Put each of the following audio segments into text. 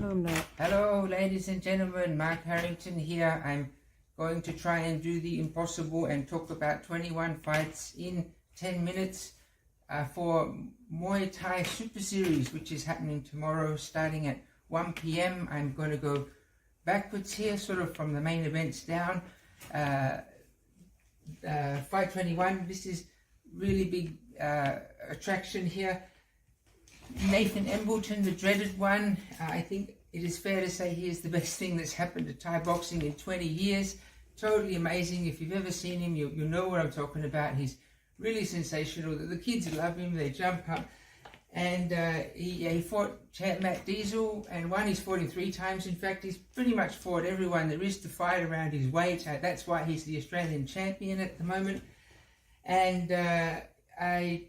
No, I'm not. Hello, ladies and gentlemen. Mark Harrington here. I'm going to try and do the impossible and talk about 21 fights in 10 minutes for Muay Thai Super Series, which is happening tomorrow starting at 1 p.m. I'm going to go backwards here, sort of from the main events down. Fight 21, this is really big attraction here. Nathan Embleton, the dreaded one. I think it is fair to say he is the best thing that's happened to Thai boxing in 20 years. Totally amazing. If you've ever seen him, you'll know what I'm talking about. He's really sensational. The kids love him. They jump up. And he fought champ Matt Diesel and won. He's fought him 3 times. In fact, he's pretty much fought everyone there is to fight around his weight. That's why he's the Australian champion at the moment. And I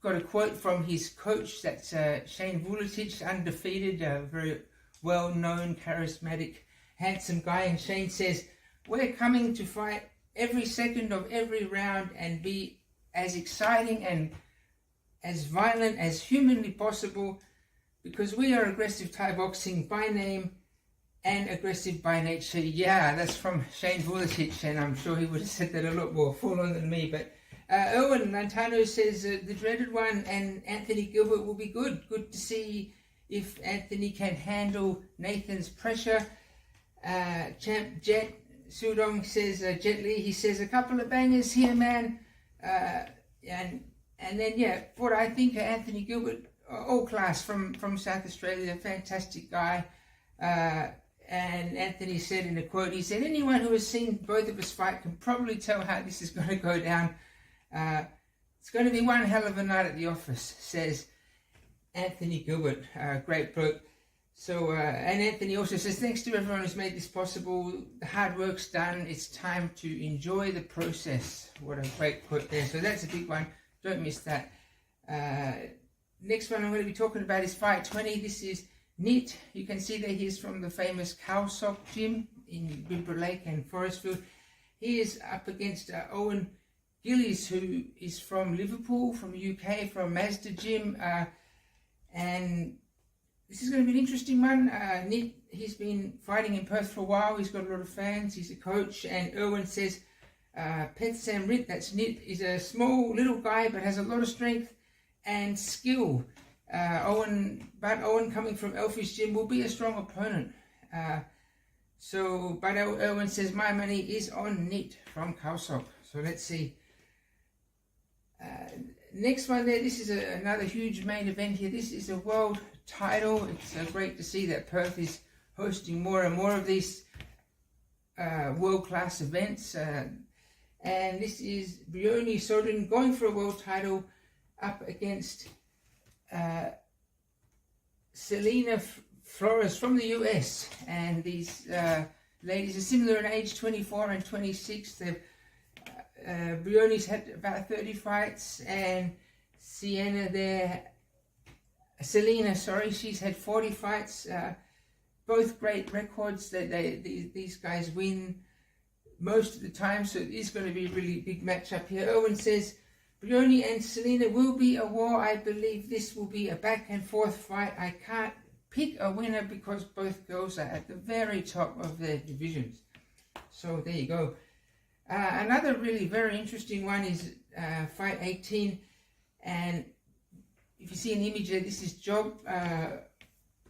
got a quote from his coach, that's Shane Vuletic, undefeated, very well-known, charismatic, handsome guy. And Shane says, "We're coming to fight every second of every round and be as exciting and as violent as humanly possible because we are aggressive Thai boxing by name and aggressive by nature." Yeah, that's from Shane Vuletic, and I'm sure he would have said that a lot more full-on than me. But Owen Lantano says the dreaded one and Anthony Gilbert will be good. Good to see if Anthony can handle Nathan's pressure. Champ Jet Sudong says Jet Li, he says a couple of bangers here, man. And then, yeah, what I think Anthony Gilbert, all class from South Australia, fantastic guy. And Anthony said in a quote, he said, "Anyone who has seen both of us fight can probably tell how this is going to go down. It's going to be one hell of a night at the office," says Anthony Gilbert, great bloke. So, and Anthony also says, "Thanks to everyone who's made this possible. The hard work's done. It's time to enjoy the process." What a great quote there. So that's a big one. Don't miss that. Next one I'm going to be talking about is Fight 20. This is Nit. You can see that he's from the famous Khao Sok gym in Bibra Lake and Forestfield. He is up against Owen Gillies, who is from Liverpool, from the UK, from Mazda Gym. And this is going to be an interesting one. Nit, he's been fighting in Perth for a while. He's got a lot of fans. He's a coach. And Erwin says, Pet Sam Rit, that's Nit, is a small little guy but has a lot of strength and skill. Owen coming from Elfish Gym will be a strong opponent. But Erwin says my money is on Nit from Khao Sok. So let's see. Next one there, this is another huge main event here. This is a world title. It's great to see that Perth is hosting more and more of these world-class events. And this is Brioni Sodin going for a world title up against Selena Flores from the US. And these ladies are similar in age, 24 and 26. They've Brioni's had about 30 fights, and Selena, she's had 40 fights. Both great records. These guys win most of the time, so it is going to be a really big matchup here. Owen says Brioni and Selena will be a war. I believe this will be a back and forth fight. I can't pick a winner because both girls are at the very top of their divisions. So there you go. Another really very interesting one is Fight 18, and if you see an image there, this is Job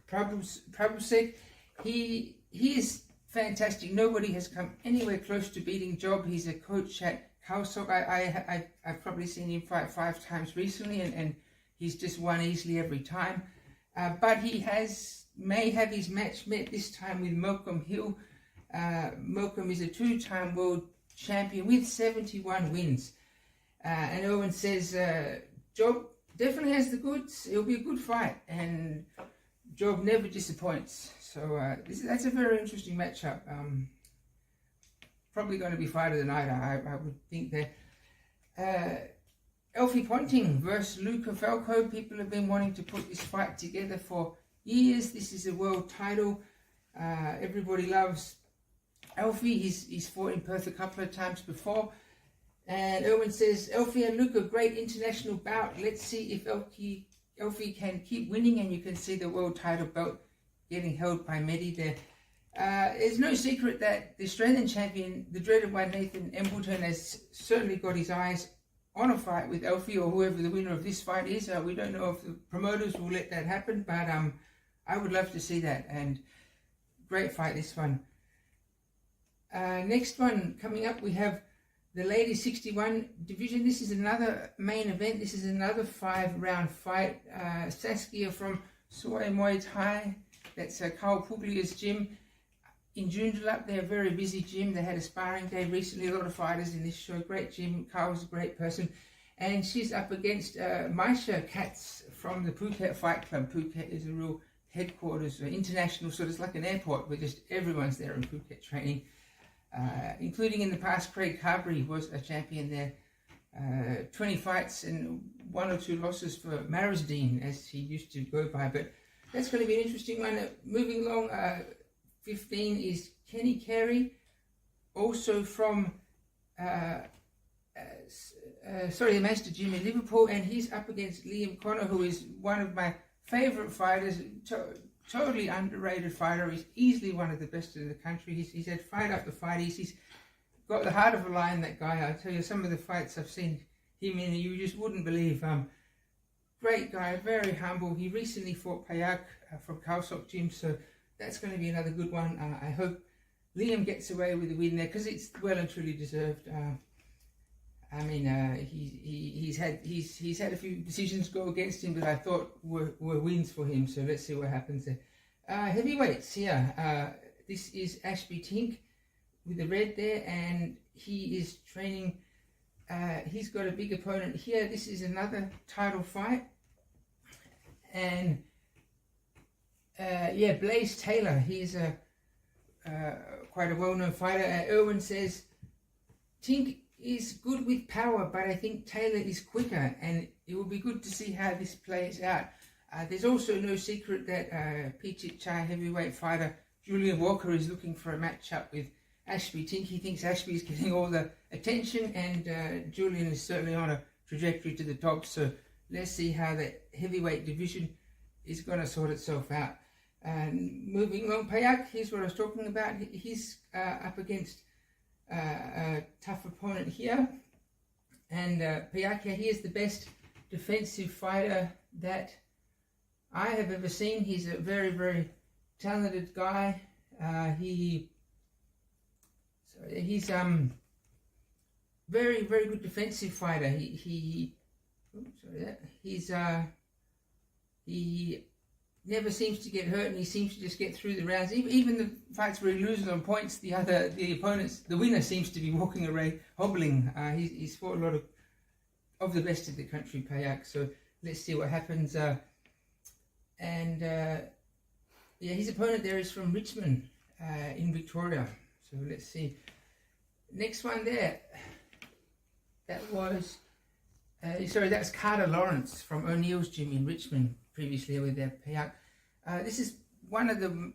Prabhusek. He is fantastic. Nobody has come anywhere close to beating Job. He's a coach at Khao Sok. I've probably seen him fight 5 times recently, and he's just won easily every time. But he may have his match met this time with Malcolm Hill. Malcolm is a 2-time world champion with 71 wins. And Owen says Job definitely has the goods. It'll be a good fight, and Job never disappoints. So that's a very interesting matchup. Probably going to be fight of the night, I would think there. Elfie Ponting versus Luca Falco. People have been wanting to put this fight together for years. This is a world title. Everybody loves Elfie. He's fought in Perth a couple of times before. And Erwin says, Elfie and Luca, great international bout. Let's see if Elfie can keep winning. And you can see the world title belt getting held by Mehdi there. It's no secret that the Australian champion, the dreaded one, Nathan Embleton, has certainly got his eyes on a fight with Alfie or whoever the winner of this fight is. We don't know if the promoters will let that happen, but I would love to see that, and great fight this one. Next one coming up, we have the ladies 61 division. This is another main event. This is another 5-round fight. Saskia from Muay Thai, that's Carl Puglia's gym in Joondalup. They're a very busy gym. They had a sparring day recently, a lot of fighters in this show. Great gym. Carl's a great person, and she's up against Maisha Katz from the Phuket Fight Club. Phuket is a real headquarters, international, so it's like an airport where just everyone's there in Phuket training, including in the past Craig Carberry was a champion there. 20 fights and 1 or 2 losses for Marisdeen, as he used to go by, but that's going to be an interesting one. Moving along, 15 is Kenny Carey, also from the Master Gym in Liverpool, and he's up against Liam Connor, who is one of my favourite fighters, totally underrated fighter. He's easily one of the best in the country. He's had fight after fight. He's got the heart of a lion, that guy. I tell you, some of the fights I've seen him in, you just wouldn't believe. Great guy, very humble. He recently fought Payak from Kaosok Gym, so that's going to be another good one. I hope Liam gets away with the win there, because it's well and truly deserved. I mean, he's had a few decisions go against him that I thought were wins for him. So let's see what happens there. Heavyweights here. This is Ashby Tink with the red there, and he is training. He's got a big opponent here. This is another title fight, and yeah, Blaze Taylor. He's quite a well-known fighter. Irwin says Tink is good with power, but I think Taylor is quicker, and it will be good to see how this plays out. There's also no secret that Pichit Chai heavyweight fighter Julian Walker is looking for a matchup with Ashby Tink. He thinks Ashby is getting all the attention, and Julian is certainly on a trajectory to the top. So let's see how the heavyweight division is going to sort itself out. And moving on, Payak, here's what I was talking about. He's up against a tough opponent here, and Payak, he is the best defensive fighter that I have ever seen. He's a very, very talented guy. He's very, very good defensive fighter. He never seems to get hurt, and he seems to just get through the rounds. Even the fights where he loses on points, the winner seems to be walking away hobbling. He's fought a lot of the best in the country, Payak. So let's see what happens. Yeah, his opponent there is from Richmond in Victoria. So let's see. Next one there. That was that's Carter Lawrence from O'Neill's gym in Richmond, previously with their Payak. This is one of the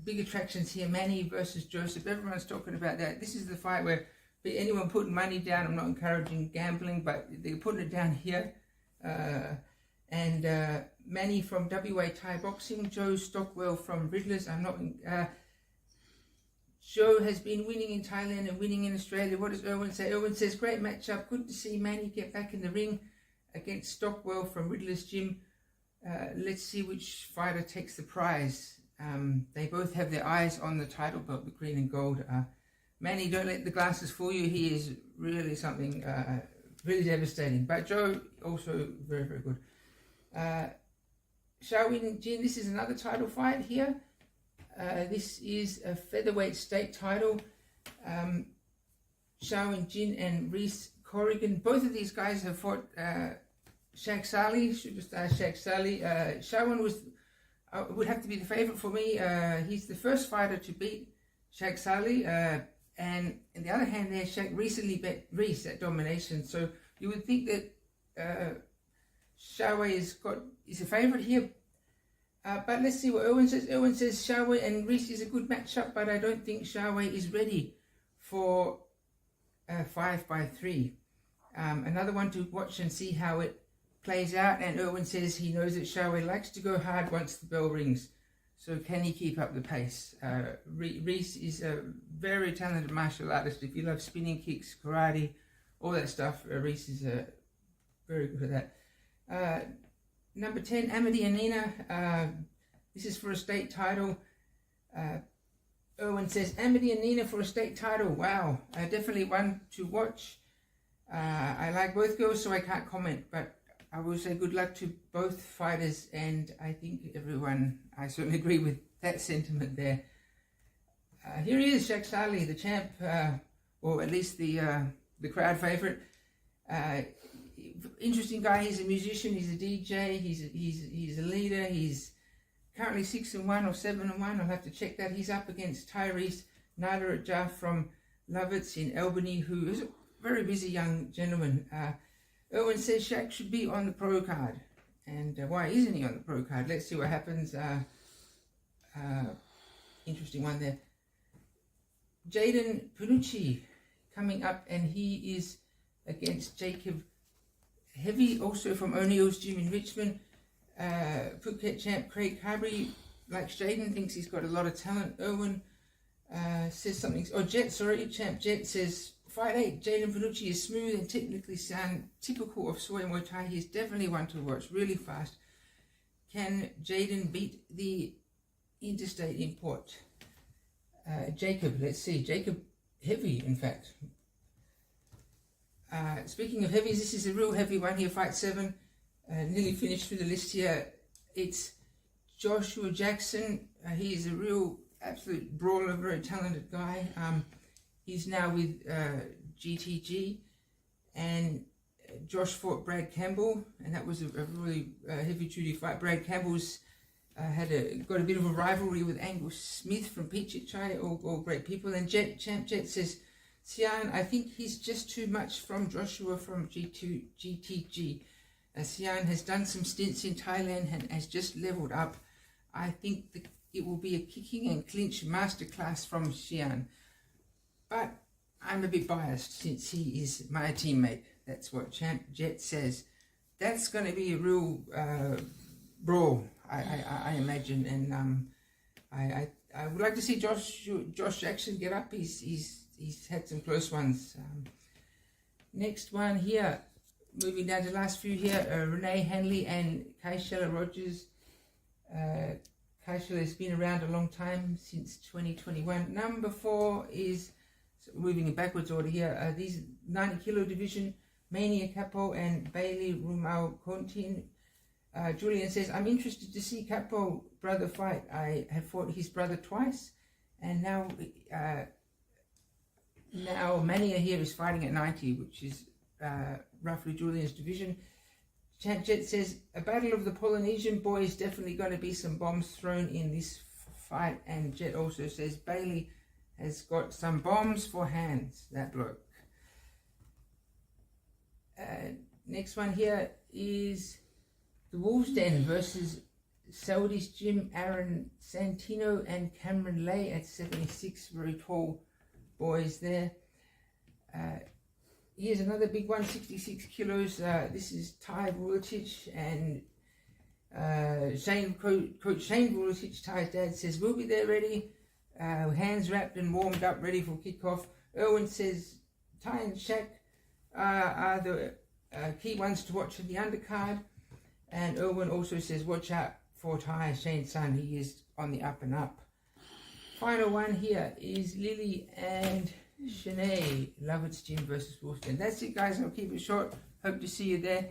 big attractions here, Manny versus Joseph. Everyone's talking about that. This is the fight where anyone putting money down, I'm not encouraging gambling, but they're putting it down here. Manny from WA Thai Boxing, Joe Stockwell from Riddlers. Joe has been winning in Thailand and winning in Australia. What does Irwin say? Irwin says, great matchup. Good to see Manny get back in the ring against Stockwell from Riddler's gym. Let's see which fighter takes the prize. They both have their eyes on the title belt, the green and gold. Manny, don't let the glasses fool you. He is really something really devastating. But Joe, also very, very good. Xiaowin Jin, this is another title fight here. This is a featherweight state title. Xiaowin Jin and Reese Corrigan. Both of these guys have fought Shaq Sali, superstar Shaq Sali. Xiaowin would have to be the favourite for me. He's the first fighter to beat Shaq Sali. And on the other hand there, Shaq recently beat Reese at domination. So you would think that Xiaowei is a favourite here. But let's see what Irwin says. Irwin says Xiaowei and Reese is a good matchup, but I don't think Xiaowei is ready for 5-3. Another one to watch and see how it plays out. And Irwin says he knows that Xiaowei likes to go hard once the bell rings. So can he keep up the pace? Reese is a very talented martial artist. If you love spinning kicks, karate, all that stuff, Reese is very good at that. Number 10, Amity and Nina. This is for a state title. Erwin says, Amity and Nina for a state title. Wow, definitely one to watch. I like both girls, so I can't comment, but I will say good luck to both fighters, and I think I certainly agree with that sentiment there. Here he is, Shaq Saleh, the champ, or at least the crowd favorite. Interesting guy. He's a musician, he's a DJ, he's a leader. He's currently 6-1 or 7-1. I'll have to check that. He's up against Tyrese Nadarajah from Lovitz in Albany, who is a very busy young gentleman. Erwin says Shaq should be on the pro card. And why isn't he on the pro card? Let's see what happens. Interesting one there. Jaden Panucci coming up, and he is against Jacob Heavy, also from O'Neill's Gym in Richmond. Phuket champ Craig Carberry likes Jaden, thinks he's got a lot of talent. Erwin says something. Oh, Jet, sorry, champ Jet says, Fight 8, Jaden Panucci is smooth and technically sound, typical of Soy Muay Thai. He's definitely one to watch, really fast. Can Jaden beat the interstate import? Jacob, let's see. Jacob Heavy, in fact. Speaking of heavies, this is a real heavy one here, Fight 7. Nearly finished through the list here. It's Joshua Jackson. He is a real absolute brawler, very talented guy. He's now with GTG, and Josh fought Brad Campbell, and that was a really heavy-duty fight. Brad Campbell's got a bit of a rivalry with Angus Smith from Pichichai, all great people. And Champ Jet says, Sian, I think he's just too much from Joshua from GTG. Sian has done some stints in Thailand and has just leveled up. I think it will be a kicking and clinch masterclass from Sian. But I'm a bit biased since he is my teammate. That's what Champ Jet says. That's going to be a real brawl, I imagine. And I would like to see Josh Jackson get up. He's had some close ones. Next one here, moving down to the last few here, Renee Hanley and Kaishela Rogers. Kaishela has been around a long time, since 2021. Number 4 is, so moving in backwards order here, these 90 kilo division, Mania Capo and Bailey Rumau Contin. Julian says, I'm interested to see Capo brother fight. I have fought his brother twice, and now Mania here is fighting at 90, which is roughly Julian's division. Champ Jet says, a battle of the Polynesian boys, definitely going to be some bombs thrown in this fight. And Jet also says, Bailey has got some bombs for hands, that bloke. Next one here is the Wolves Den versus Saudi's Gym, Aaron Santino and Cameron Lay at 76, very tall boys there. Here's another big one, 66 kilos. This is Ty Vuletic, and Coach Shane Vuletic, Ty's dad, says, we'll be there ready, hands wrapped and warmed up, ready for kickoff. Erwin says, Ty and Shaq are the key ones to watch in the undercard. And Erwin also says, watch out for Ty, Shane's son, he is on the up and up. Final one here is Lily and Shanae, Lovett's Gym versus Wolfden. That's it, guys. I'll keep it short. Hope to see you there.